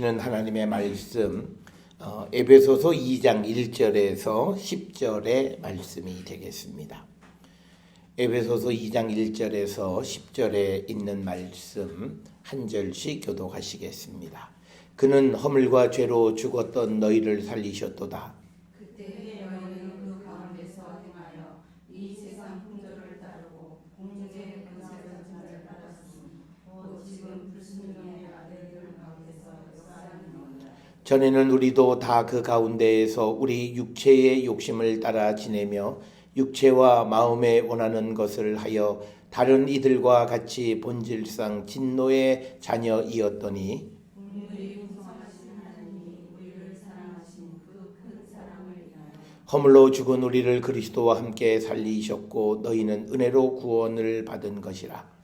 주시는 하나님의 말씀 에베소서 2장 1절에서 10절의 말씀이 되겠습니다. 에베소서 2장 1절에서 10절에 있는 말씀 한 절씩 교독하시겠습니다. 그는 허물과 죄로 죽었던 너희를 살리셨도다. 그때 너희는 그 가운데서 행하여 이 세상 풍조를 따르고 공중의 권세를 따랐으니 곧 지금 불순종의 아들들 가운데서 역사하는 너희라. 전에는 우리도 다 그 가운데에서 우리 육체의 욕심을 따라 지내며 육체와 마음에 원하는 것을 하여 다른 이들과 같이 본질상 진노의 자녀이었더니 허물로 죽은 우리를 그리스도와 함께 살리셨고 너희는 은혜로 구원을 받은 것이라.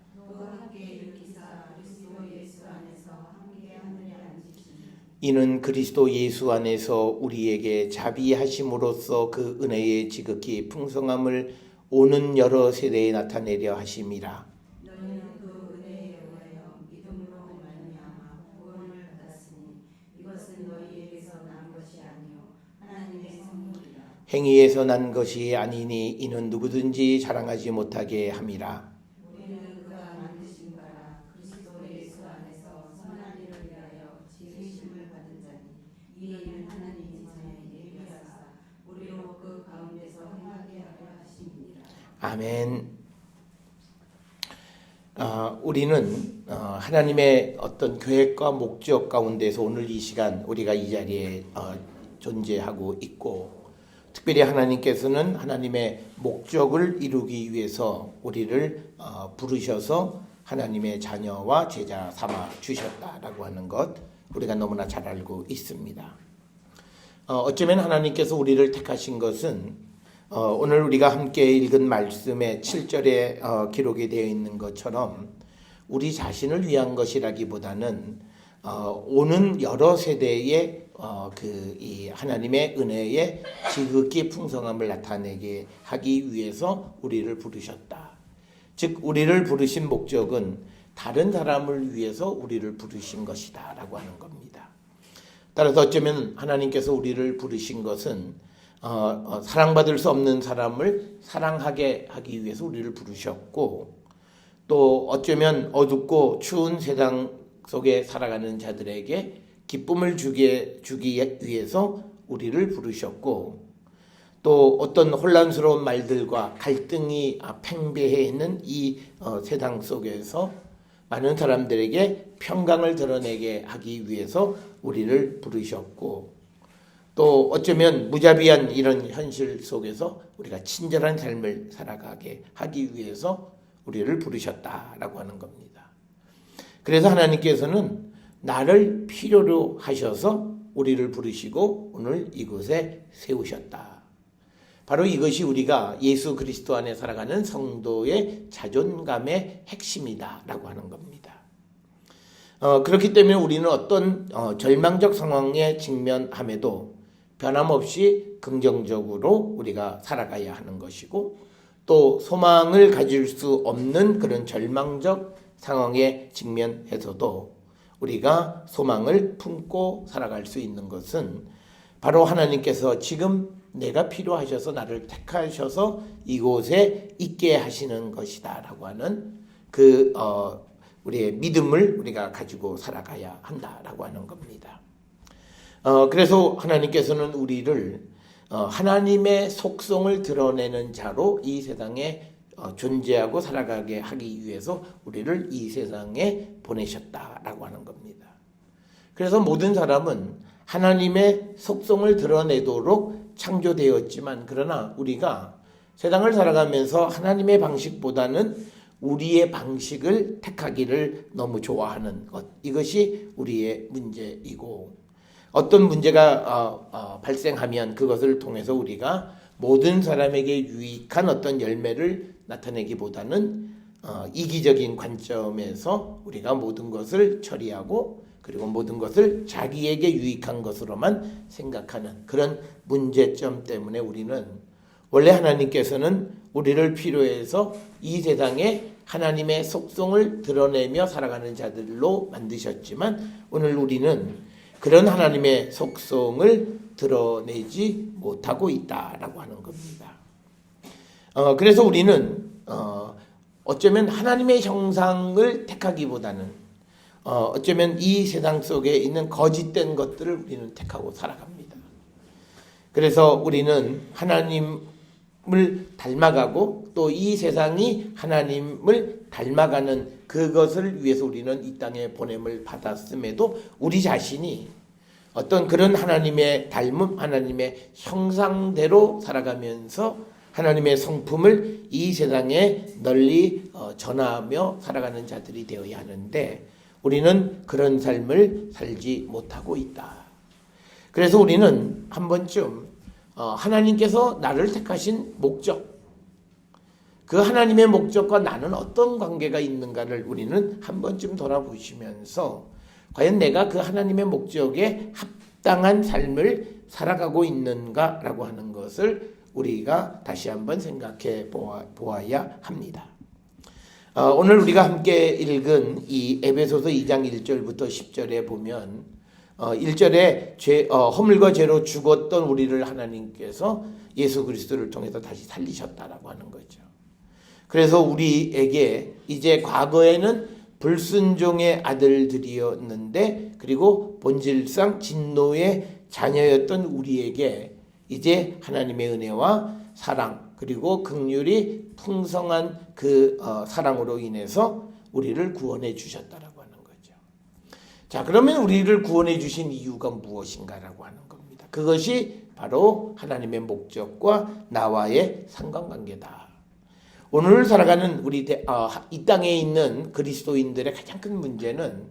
이는 그리스도 예수 안에서 우리에게 자비하심으로써 그 은혜의 지극히 풍성함을 오는 여러 세대에 나타내려 하심이라. 너희는 그 은혜에 의하여 믿음으로 말미암아 구원을 받았으니 이것은 너희에게서 난 것이 아니요 하나님의 선물이라. 행위에서 난 것이 아니니 이는 누구든지 자랑하지 못하게 함이라. 우리는 그가 만드신 바라 그리스도 예수 안에서 선한 일을 위하여 지으심을 받은 자니 이 일은 하나님이 전에 예비하사 우리로 그 가운데서 행하게 하려 하심이니라. 아멘. 우리는 하나님의 어떤 계획과 목적 가운데서 오늘 이 시간 우리가 이 자리에 존재하고 있고, 특별히 하나님께서는 하나님의 목적을 이루기 위해서 우리를 부르셔서 하나님의 자녀와 제자 삼아 주셨다라고 하는 것 우리가 너무나 잘 알고 있습니다. 어쩌면 하나님께서 우리를 택하신 것은 오늘 우리가 함께 읽은 말씀의 7절에 기록이 되어 있는 것처럼 우리 자신을 위한 것이라기보다는 오는 여러 세대의 이 하나님의 은혜의 지극히 풍성함을 나타내게 하기 위해서 우리를 부르셨다. 즉 우리를 부르신 목적은 다른 사람을 위해서 우리를 부르신 것이다 라고 하는 겁니다. 따라서 어쩌면 하나님께서 우리를 부르신 것은 사랑받을 수 없는 사람을 사랑하게 하기 위해서 우리를 부르셨고, 또 어쩌면 어둡고 추운 세상 속에 살아가는 자들에게 기쁨을 주기 위해서 우리를 부르셨고, 또 어떤 혼란스러운 말들과 갈등이 팽배해 있는 이 세상 속에서 많은 사람들에게 평강을 드러내게 하기 위해서 우리를 부르셨고, 또 어쩌면 무자비한 이런 현실 속에서 우리가 친절한 삶을 살아가게 하기 위해서 우리를 부르셨다라고 하는 겁니다. 그래서 하나님께서는 나를 필요로 하셔서 우리를 부르시고 오늘 이곳에 세우셨다. 바로 이것이 우리가 예수 그리스도 안에 살아가는 성도의 자존감의 핵심이다라고 하는 겁니다. 그렇기 때문에 우리는 어떤 절망적 상황에 직면함에도 변함없이 긍정적으로 우리가 살아가야 하는 것이고, 또 소망을 가질 수 없는 그런 절망적 상황에 직면해서도 우리가 소망을 품고 살아갈 수 있는 것은 바로 하나님께서 지금 내가 필요하셔서 나를 택하셔서 이곳에 있게 하시는 것이다 라고 하는 우리의 믿음을 우리가 가지고 살아가야 한다라고 하는 겁니다. 그래서 하나님께서는 우리를 하나님의 속성을 드러내는 자로 이 세상에 존재하고 살아가게 하기 위해서 우리를 이 세상에 보내셨다라고 하는 겁니다. 그래서 모든 사람은 하나님의 속성을 드러내도록 창조되었지만, 그러나 우리가 세상을 살아가면서 하나님의 방식보다는 우리의 방식을 택하기를 너무 좋아하는 것, 이것이 우리의 문제이고, 어떤 문제가 발생하면 그것을 통해서 우리가 모든 사람에게 유익한 어떤 열매를 나타내기보다는 이기적인 관점에서 우리가 모든 것을 처리하고, 그리고 모든 것을 자기에게 유익한 것으로만 생각하는 그런 문제점 때문에 우리는 원래 하나님께서는 우리를 필요해서 이 세상에 하나님의 속성을 드러내며 살아가는 자들로 만드셨지만, 오늘 우리는 그런 하나님의 속성을 드러내지 못하고 있다라고 하는 겁니다. 그래서 우리는 어쩌면 하나님의 형상을 택하기보다는 어쩌면 이 세상 속에 있는 거짓된 것들을 우리는 택하고 살아갑니다. 그래서 우리는 하나님을 닮아가고 또 이 세상이 하나님을 닮아가는 그것을 위해서 우리는 이 땅에 보냄을 받았음에도 우리 자신이 어떤 그런 하나님의 닮음, 하나님의 형상대로 살아가면서 하나님의 성품을 이 세상에 널리 전하며 살아가는 자들이 되어야 하는데 우리는 그런 삶을 살지 못하고 있다. 그래서 우리는 한 번쯤 하나님께서 나를 택하신 목적, 그 하나님의 목적과 나는 어떤 관계가 있는가를 우리는 한 번쯤 돌아보시면서 과연 내가 그 하나님의 목적에 합당한 삶을 살아가고 있는가라고 하는 것을 우리가 다시 한번 생각해 보아야 합니다. 오늘 우리가 함께 읽은 이 에베소서 2장 1절부터 10절에 보면 1절에 허물과 죄로 죽었던 우리를 하나님께서 예수 그리스도를 통해서 다시 살리셨다라고 하는 거죠. 그래서 우리에게 이제 과거에는 불순종의 아들들이었는데 그리고 본질상 진노의 자녀였던 우리에게 이제 하나님의 은혜와 사랑 그리고 긍휼이 풍성한 그 사랑으로 인해서 우리를 구원해 주셨다라고 하는 거죠. 자, 그러면 우리를 구원해 주신 이유가 무엇인가라고 하는 겁니다. 그것이 바로 하나님의 목적과 나와의 상관관계다. 오늘 살아가는 우리 이 땅에 있는 그리스도인들의 가장 큰 문제는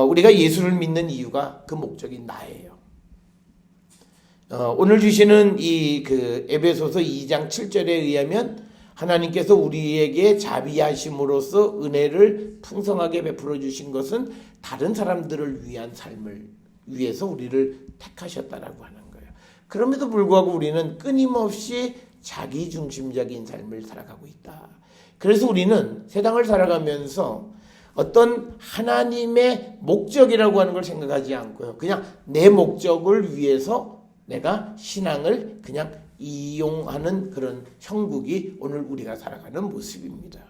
우리가 예수를 믿는 이유가 그 목적이 나예요. 오늘 주시는 이 에베소서 2장 7절에 의하면 하나님께서 우리에게 자비하심으로써 은혜를 풍성하게 베풀어 주신 것은 다른 사람들을 위한 삶을 위해서 우리를 택하셨다라고 하는 거예요. 그럼에도 불구하고 우리는 끊임없이 자기중심적인 삶을 살아가고 있다. 그래서 우리는 세상을 살아가면서 어떤 하나님의 목적이라고 하는 걸 생각하지 않고요. 그냥 내 목적을 위해서 내가 신앙을 그냥 이용하는 그런 형국이 오늘 우리가 살아가는 모습입니다.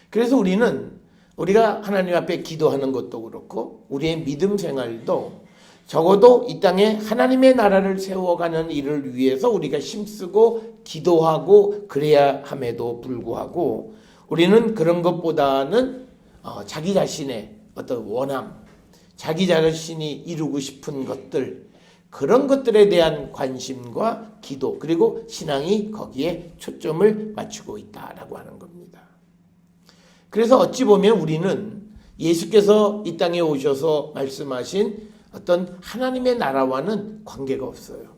그래서 우리가 하나님 앞에 기도하는 것도 그렇고 우리의 믿음 생활도 적어도 이 땅에 하나님의 나라를 세워가는 일을 위해서 우리가 힘쓰고 기도하고 그래야 함에도 불구하고 우리는 그런 것보다는 자기 자신의 어떤 원함, 자기 자신이 이루고 싶은 것들, 그런 것들에 대한 관심과 기도 그리고 신앙이 거기에 초점을 맞추고 있다라고 하는 겁니다. 그래서 어찌 보면 우리는 예수께서 이 땅에 오셔서 말씀하신 어떤 하나님의 나라와는 관계가 없어요.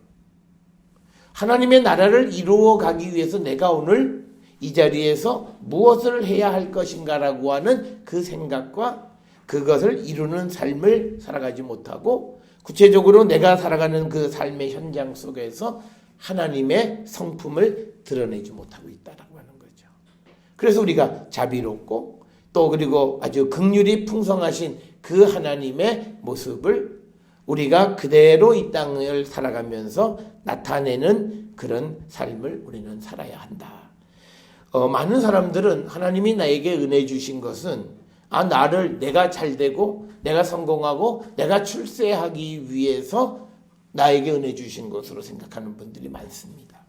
하나님의 나라를 이루어 가기 위해서 내가 오늘 이 자리에서 무엇을 해야 할 것인가라고 하는 그 생각과 그것을 이루는 삶을 살아가지 못하고 구체적으로 내가 살아가는 그 삶의 현장 속에서 하나님의 성품을 드러내지 못하고 있다라고 하는 거죠. 그래서 우리가 자비롭고 또 그리고 아주 긍휼이 풍성하신 그 하나님의 모습을 우리가 그대로 이 땅을 살아가면서 나타내는 그런 삶을 우리는 살아야 한다. 많은 사람들은 하나님이 나에게 은혜 주신 것은 내가 잘되고 내가 성공하고 내가 출세하기 위해서 나에게 은혜 주신 것으로 생각하는 분들이 많습니다.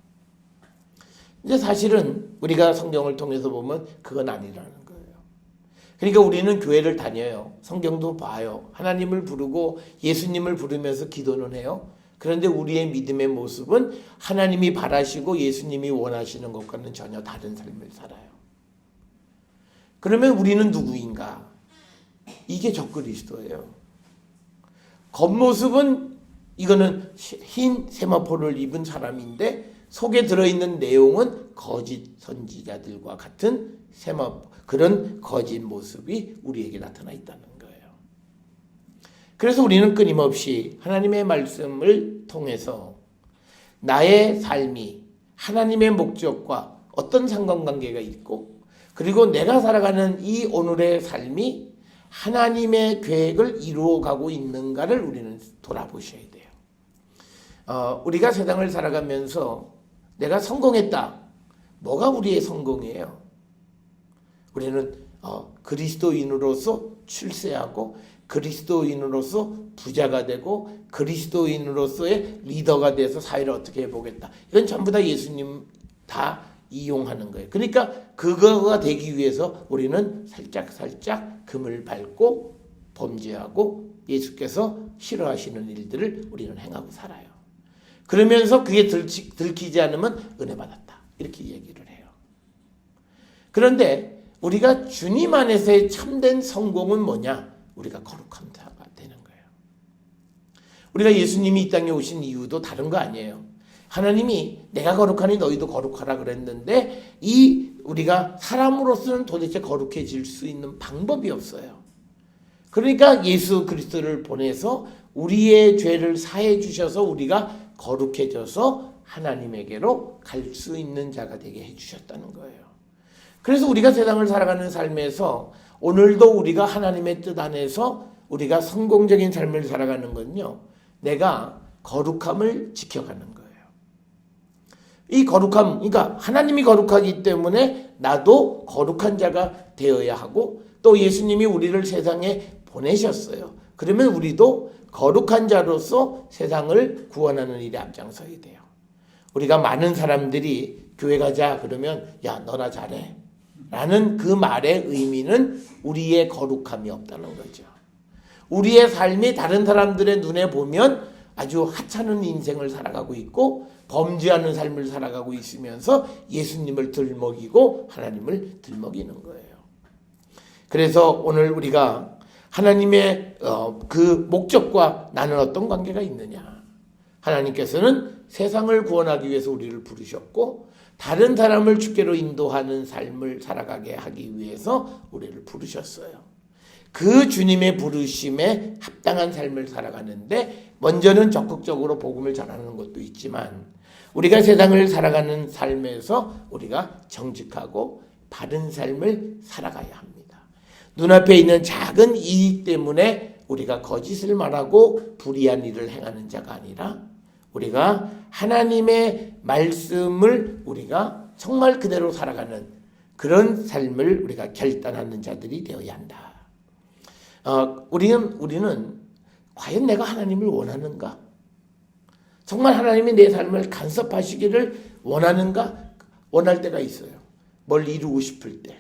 이제 사실은 우리가 성경을 통해서 보면 그건 아니라는 거예요. 그러니까 우리는 교회를 다녀요. 성경도 봐요. 하나님을 부르고 예수님을 부르면서 기도는 해요. 그런데 우리의 믿음의 모습은 하나님이 바라시고 예수님이 원하시는 것과는 전혀 다른 삶을 살아요. 그러면 우리는 누구인가? 이게 적그리스도예요. 겉모습은 이거는 흰 세마포를 입은 사람인데 속에 들어있는 내용은 거짓 선지자들과 같은 그런 거짓 모습이 우리에게 나타나 있다는 거예요. 그래서 우리는 끊임없이 하나님의 말씀을 통해서 나의 삶이 하나님의 목적과 어떤 상관관계가 있고 그리고 내가 살아가는 이 오늘의 삶이 하나님의 계획을 이루어가고 있는가를 우리는 돌아보셔야 돼요. 우리가 세상을 살아가면서 내가 성공했다. 뭐가 우리의 성공이에요? 우리는 그리스도인으로서 출세하고 그리스도인으로서 부자가 되고 그리스도인으로서의 리더가 돼서 사회를 어떻게 해보겠다. 이건 전부 다 예수님 다 이용하는 거예요. 그러니까 그거가 되기 위해서 우리는 살짝 금을 밟고 범죄하고 예수께서 싫어하시는 일들을 우리는 행하고 살아요. 그러면서 그게 들키지 않으면 은혜 받았다. 이렇게 얘기를 해요. 그런데 우리가 주님 안에서의 참된 성공은 뭐냐? 우리가 거룩한 자가 되는 거예요. 우리가 예수님이 이 땅에 오신 이유도 다른 거 아니에요. 하나님이 내가 거룩하니 너희도 거룩하라 그랬는데 우리가 사람으로서는 도대체 거룩해질 수 있는 방법이 없어요. 그러니까 예수 그리스도를 보내서 우리의 죄를 사해 주셔서 우리가 거룩해져서 하나님에게로 갈 수 있는 자가 되게 해주셨다는 거예요. 그래서 우리가 세상을 살아가는 삶에서 오늘도 우리가 하나님의 뜻 안에서 우리가 성공적인 삶을 살아가는 건요, 내가 거룩함을 지켜가는 거예요. 이 거룩함, 그러니까 하나님이 거룩하기 때문에 나도 거룩한 자가 되어야 하고 또 예수님이 우리를 세상에 보내셨어요. 그러면 우리도 거룩한 자로서 세상을 구원하는 일에 앞장서야 돼요. 우리가 많은 사람들이 교회 가자 그러면 야 너나 잘해 라는 그 말의 의미는 우리의 거룩함이 없다는 거죠. 우리의 삶이 다른 사람들의 눈에 보면 아주 하찮은 인생을 살아가고 있고 범죄하는 삶을 살아가고 있으면서 예수님을 들먹이고 하나님을 들먹이는 거예요. 그래서 오늘 우리가 하나님의 그 목적과 나는 어떤 관계가 있느냐. 하나님께서는 세상을 구원하기 위해서 우리를 부르셨고 다른 사람을 주께로 인도하는 삶을 살아가게 하기 위해서 우리를 부르셨어요. 그 주님의 부르심에 합당한 삶을 살아가는데 먼저는 적극적으로 복음을 전하는 것도 있지만 우리가 세상을 살아가는 삶에서 우리가 정직하고 바른 삶을 살아가야 합니다. 눈앞에 있는 작은 이익 때문에 우리가 거짓을 말하고 불의한 일을 행하는 자가 아니라 우리가 하나님의 말씀을 우리가 정말 그대로 살아가는 그런 삶을 우리가 결단하는 자들이 되어야 한다. 우리는 과연 내가 하나님을 원하는가? 정말 하나님이 내 삶을 간섭하시기를 원하는가? 원할 때가 있어요. 뭘 이루고 싶을 때.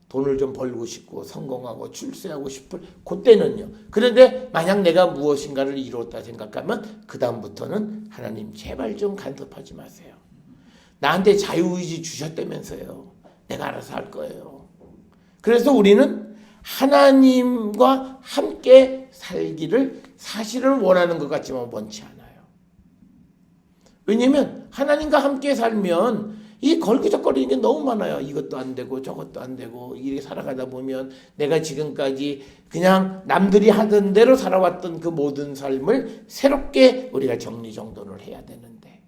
돈을 좀 벌고 싶고 성공하고 출세하고 싶을 그때는요. 그런데 만약 내가 무엇인가를 이루었다 생각하면 그 다음부터는 하나님 제발 좀 간섭하지 마세요. 나한테 자유의지 주셨다면서요. 내가 알아서 할 거예요. 그래서 우리는 하나님과 함께 살기를 사실은 원하는 것 같지만 원치 않아요. 왜냐하면 하나님과 함께 살면 이 걸그적거리는 게 너무 많아요. 이것도 안 되고 저것도 안 되고 이렇게 살아가다 보면 내가 지금까지 그냥 남들이 하던 대로 살아왔던 그 모든 삶을 새롭게 우리가 정리정돈을 해야 되는데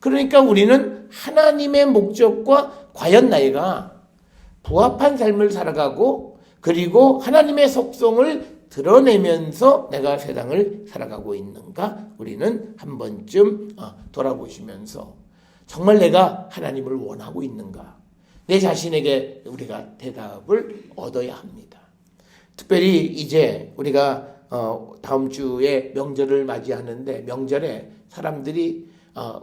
그러니까 우리는 하나님의 목적과 과연 내가 부합한 삶을 살아가고 그리고 하나님의 속성을 드러내면서 내가 세상을 살아가고 있는가 우리는 한 번쯤 돌아보시면서 정말 내가 하나님을 원하고 있는가? 내 자신에게 우리가 대답을 얻어야 합니다. 특별히 이제 우리가 다음 주에 명절을 맞이하는데 명절에 사람들이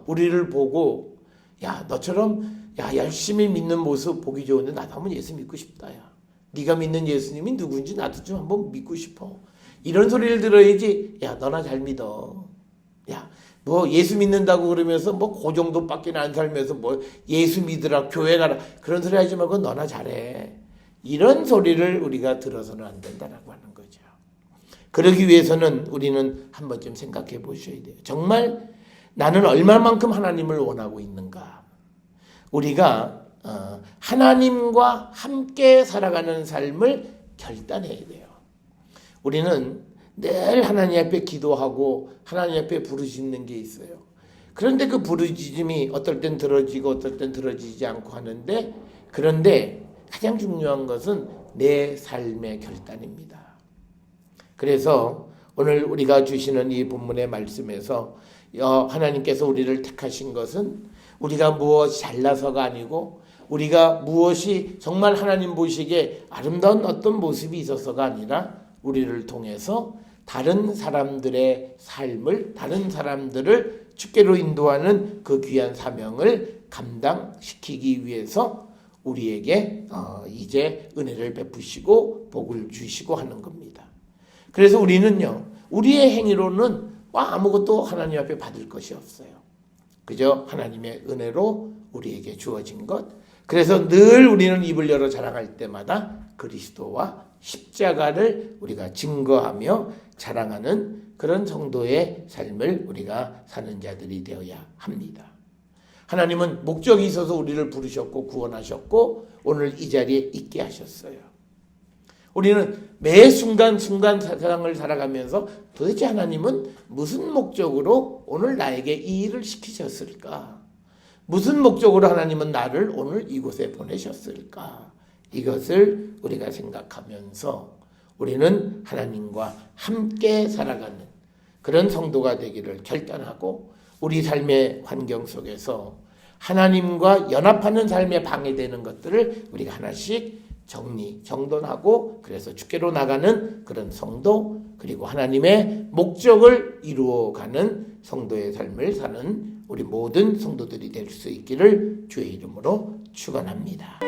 우리를 보고 야 너처럼 야 열심히 믿는 모습 보기 좋은데 나도 한번 예수 믿고 싶다. 야. 네가 믿는 예수님이 누군지 나도 좀 한번 믿고 싶어. 이런 소리를 들어야지 야 너나 잘 믿어. 야 뭐 예수 믿는다고 그러면서 뭐 그 정도밖에 안 살면서 뭐 예수 믿으라 교회 가라 그런 소리 하지 말고 너나 잘해. 이런 소리를 우리가 들어서는 안 된다라고 하는 거죠. 그러기 위해서는 우리는 한 번쯤 생각해 보셔야 돼요. 정말 나는 얼마만큼 하나님을 원하고 있는가. 우리가 하나님과 함께 살아가는 삶을 결단해야 돼요. 우리는 늘 하나님 앞에 기도하고 하나님 앞에 부르짖는 게 있어요. 그런데 그 부르짖음이 어떨 땐 들어지고 어떨 땐 들어지지 않고 하는데 그런데 가장 중요한 것은 내 삶의 결단입니다. 그래서 오늘 우리가 주시는 이 본문의 말씀에서 하나님께서 우리를 택하신 것은 우리가 무엇이 잘나서가 아니고 우리가 무엇이 정말 하나님 보시기에 아름다운 어떤 모습이 있어서가 아니라 우리를 통해서 다른 사람들의 삶을, 다른 사람들을 주께로 인도하는 그 귀한 사명을 감당시키기 위해서 우리에게 이제 은혜를 베푸시고 복을 주시고 하는 겁니다. 그래서 우리는요, 우리의 행위로는 아무것도 하나님 앞에 받을 것이 없어요. 그저 하나님의 은혜로 우리에게 주어진 것. 그래서 늘 우리는 입을 열어 자랑할 때마다 그리스도와 십자가를 우리가 증거하며 자랑하는 그런 정도의 삶을 우리가 사는 자들이 되어야 합니다. 하나님은 목적이 있어서 우리를 부르셨고 구원하셨고 오늘 이 자리에 있게 하셨어요. 우리는 매 순간순간 세상을 살아가면서 도대체 하나님은 무슨 목적으로 오늘 나에게 이 일을 시키셨을까? 무슨 목적으로 하나님은 나를 오늘 이곳에 보내셨을까? 이것을 우리가 생각하면서 우리는 하나님과 함께 살아가는 그런 성도가 되기를 결단하고 우리 삶의 환경 속에서 하나님과 연합하는 삶에 방해되는 것들을 우리가 하나씩 정돈하고 그래서 주께로 나가는 그런 성도 그리고 하나님의 목적을 이루어가는 성도의 삶을 사는 우리 모든 성도들이 될 수 있기를 주의 이름으로 축원합니다.